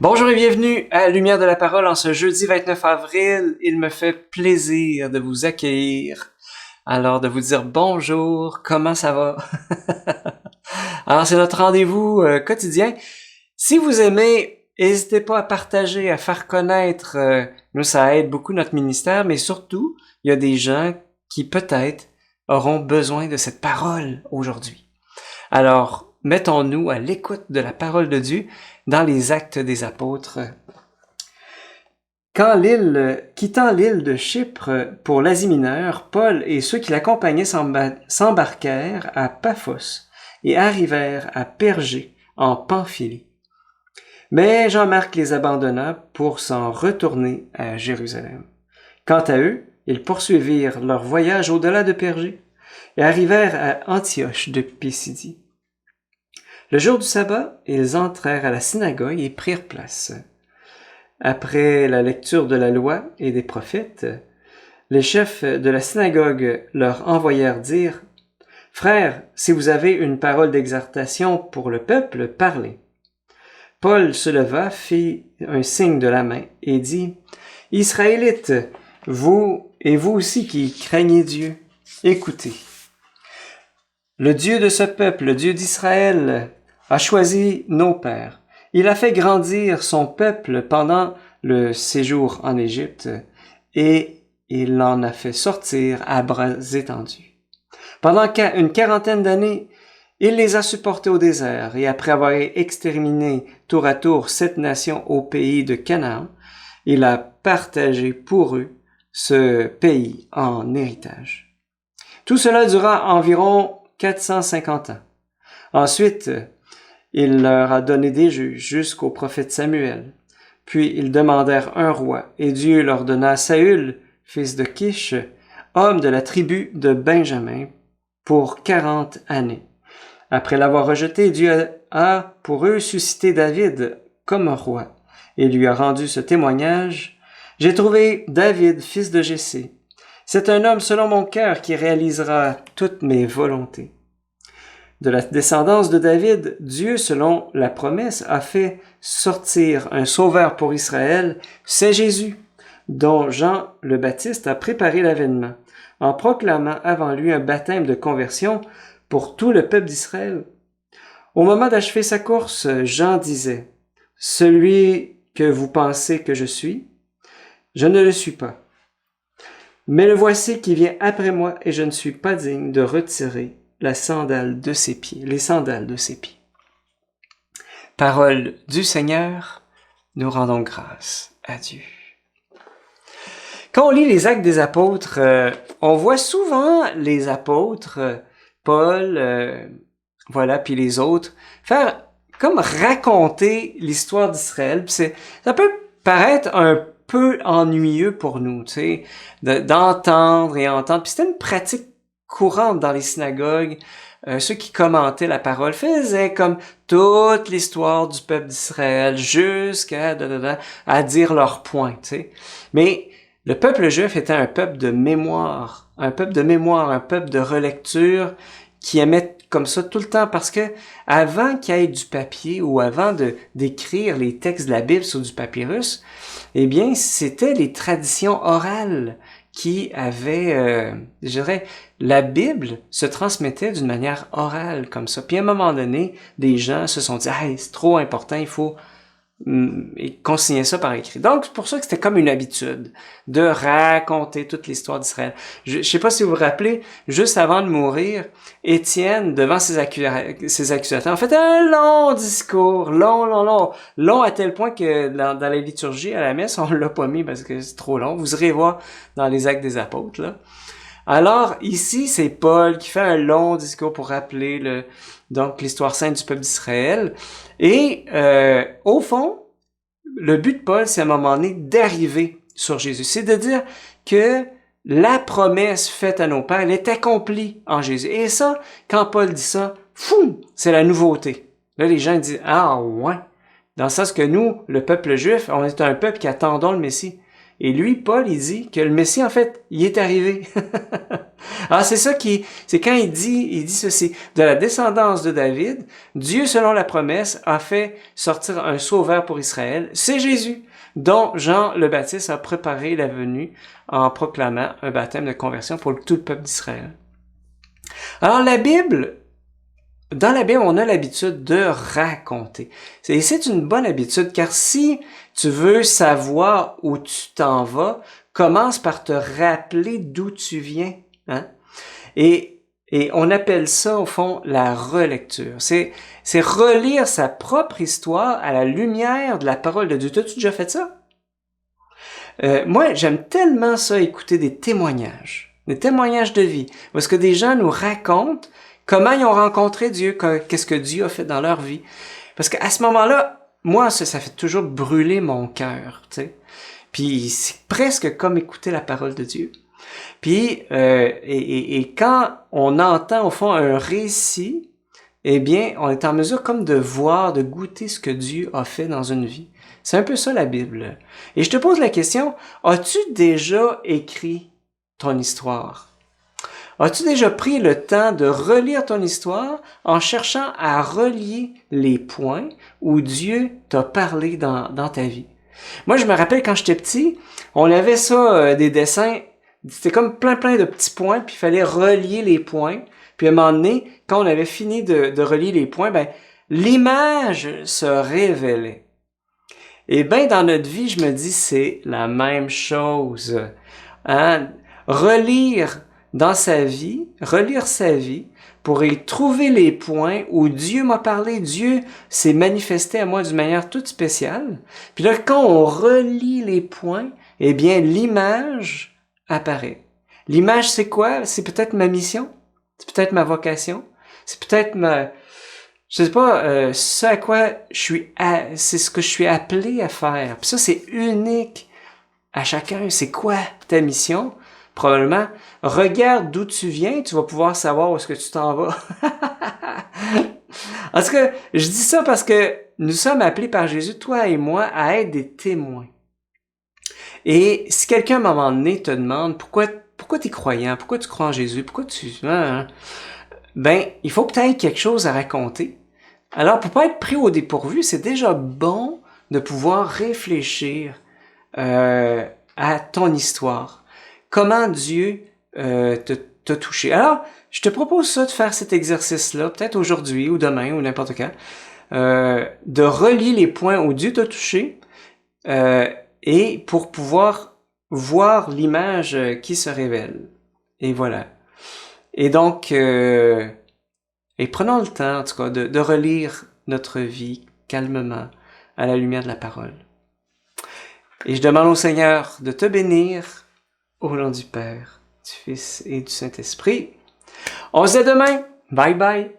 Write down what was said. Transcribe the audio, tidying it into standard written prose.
Bonjour et bienvenue à Lumière de la Parole en ce jeudi 29 avril. Il me fait plaisir de vous accueillir. Alors, de vous dire bonjour, comment ça va? Alors, c'est notre rendez-vous quotidien. Si vous aimez, n'hésitez pas à partager, à faire connaître. Nous, ça aide beaucoup notre ministère, mais surtout, il y a des gens qui peut-être auront besoin de cette parole aujourd'hui. Alors, mettons-nous à l'écoute de la parole de Dieu dans les Actes des Apôtres. Quittant l'île de Chypre pour l'Asie mineure, Paul et ceux qui l'accompagnaient s'embarquèrent à Paphos et arrivèrent à Pergé, en Pamphylie. Mais Jean-Marc les abandonna pour s'en retourner à Jérusalem. Quant à eux, ils poursuivirent leur voyage au-delà de Pergé et arrivèrent à Antioche de Pisidie. Le jour du sabbat, ils entrèrent à la synagogue et prirent place. Après la lecture de la loi et des prophètes, les chefs de la synagogue leur envoyèrent dire « Frères, si vous avez une parole d'exhortation pour le peuple, parlez. » Paul se leva, fit un signe de la main et dit « Israélites, vous et vous aussi qui craignez Dieu, écoutez. Le Dieu de ce peuple, le Dieu d'Israël, a choisi nos pères. Il a fait grandir son peuple pendant le séjour en Égypte et il l'en a fait sortir à bras étendus. Pendant une quarantaine d'années, il les a supportés au désert et après avoir exterminé tour à tour 7 nations au pays de Canaan, il a partagé pour eux ce pays en héritage. Tout cela dura environ 450 ans. Ensuite, il leur a donné des juges jusqu'au prophète Samuel. Puis ils demandèrent un roi, et Dieu leur donna Saül, fils de Kish, homme de la tribu de Benjamin, pour 40 années. Après l'avoir rejeté, Dieu a pour eux suscité David comme roi, et lui a rendu ce témoignage. « J'ai trouvé David, fils de Jessé. C'est un homme selon mon cœur qui réalisera toutes mes volontés. » De la descendance de David, Dieu, selon la promesse, a fait sortir un sauveur pour Israël, c'est Jésus, dont Jean le Baptiste a préparé l'avènement, en proclamant avant lui un baptême de conversion pour tout le peuple d'Israël. Au moment d'achever sa course, Jean disait « Celui que vous pensez que je suis, je ne le suis pas. Mais le voici qui vient après moi et je ne suis pas digne de retirer les sandales de ses pieds. Parole du Seigneur, nous rendons grâce à Dieu. Quand on lit les Actes des Apôtres, on voit souvent les apôtres, Paul, puis les autres, faire comme raconter l'histoire d'Israël. Puis ça peut paraître un peu ennuyeux pour nous, tu sais, d'entendre et entendre. Puis c'était une pratique courante dans les synagogues. Ceux qui commentaient la parole faisaient comme toute l'histoire du peuple d'Israël jusqu'à à dire leur point, tu sais. Mais le peuple juif était un peuple de mémoire, un peuple de relecture qui aimait comme ça tout le temps parce que avant qu'il y ait du papier ou avant d'écrire les textes de la Bible sur du papyrus, eh bien, c'était les traditions orales qui avaient, je dirais, la Bible se transmettait d'une manière orale comme ça. Puis à un moment donné, des gens se sont dit « Hey, c'est trop important, il faut consigner ça par écrit. » Donc, c'est pour ça que c'était comme une habitude de raconter toute l'histoire d'Israël. Je sais pas si vous vous rappelez, juste avant de mourir, Étienne, devant ses accusateurs, a fait un long discours, long à tel point que dans la liturgie à la messe, on l'a pas mis parce que c'est trop long. Vous irez voir dans les Actes des Apôtres, là. Alors, ici, c'est Paul qui fait un long discours pour rappeler donc l'histoire sainte du peuple d'Israël. Et au fond, le but de Paul, c'est à un moment donné d'arriver sur Jésus. C'est de dire que la promesse faite à nos pères, elle est accomplie en Jésus. Et ça, quand Paul dit ça, c'est la nouveauté. Là, les gens disent « Ah ouais ». Dans le sens que nous, le peuple juif, on est un peuple qui attendons le Messie. Et lui, Paul, il dit que le Messie, en fait, il est arrivé. Alors, c'est quand il dit ceci. De la descendance de David, Dieu, selon la promesse, a fait sortir un sauveur pour Israël. C'est Jésus, dont Jean le Baptiste a préparé la venue en proclamant un baptême de conversion pour tout le peuple d'Israël. Alors, dans la Bible, on a l'habitude de raconter. Et c'est une bonne habitude, car si tu veux savoir où tu t'en vas, commence par te rappeler d'où tu viens. Hein? Et on appelle ça, au fond, la relecture. C'est relire sa propre histoire à la lumière de la parole de Dieu. T'as-tu déjà fait ça? Moi, j'aime tellement ça, écouter des témoignages de vie, parce que des gens nous racontent comment ils ont rencontré Dieu, qu'est-ce que Dieu a fait dans leur vie. Parce qu'à ce moment-là, moi, ça fait toujours brûler mon cœur, tu sais. Puis c'est presque comme écouter la parole de Dieu. Puis, et quand on entend au fond un récit, eh bien, on est en mesure comme de voir, de goûter ce que Dieu a fait dans une vie. C'est un peu ça la Bible. Et je te pose la question, as-tu déjà écrit ton histoire? As-tu déjà pris le temps de relire ton histoire en cherchant à relier les points où Dieu t'a parlé dans ta vie? Moi, je me rappelle quand j'étais petit, on avait ça, des dessins, c'était comme plein de petits points, puis il fallait relier les points. Puis à un moment donné, quand on avait fini de relier les points, ben l'image se révélait. Et bien, dans notre vie, je me dis, c'est la même chose. Hein? Relire sa vie pour y trouver les points où Dieu m'a parlé, Dieu s'est manifesté à moi d'une manière toute spéciale. Puis là, quand on relie les points, eh bien, l'image apparaît. L'image, c'est quoi? C'est peut-être ma mission, c'est peut-être ma vocation, c'est peut-être je sais pas, ce à quoi c'est ce que je suis appelé à faire. Puis ça, c'est unique à chacun. C'est quoi ta mission? Probablement, regarde d'où tu viens, tu vas pouvoir savoir où est-ce que tu t'en vas. En tout cas, je dis ça parce que nous sommes appelés par Jésus, toi et moi, à être des témoins. Et si quelqu'un à un moment donné te demande pourquoi t'es croyant, pourquoi tu crois en Jésus, pourquoi ben, il faut que tu aies quelque chose à raconter. Alors, pour pas être pris au dépourvu, c'est déjà bon de pouvoir réfléchir à ton histoire. Comment Dieu t'a touché. Alors, je te propose ça de faire cet exercice-là, peut-être aujourd'hui ou demain ou n'importe quand, de relier les points où Dieu t'a touché et pour pouvoir voir l'image qui se révèle. Et voilà. Et donc, et prenons le temps, en tout cas, de relire notre vie calmement à la lumière de la parole. Et je demande au Seigneur de te bénir au nom du Père, du Fils et du Saint-Esprit. On se dit à demain. Bye bye.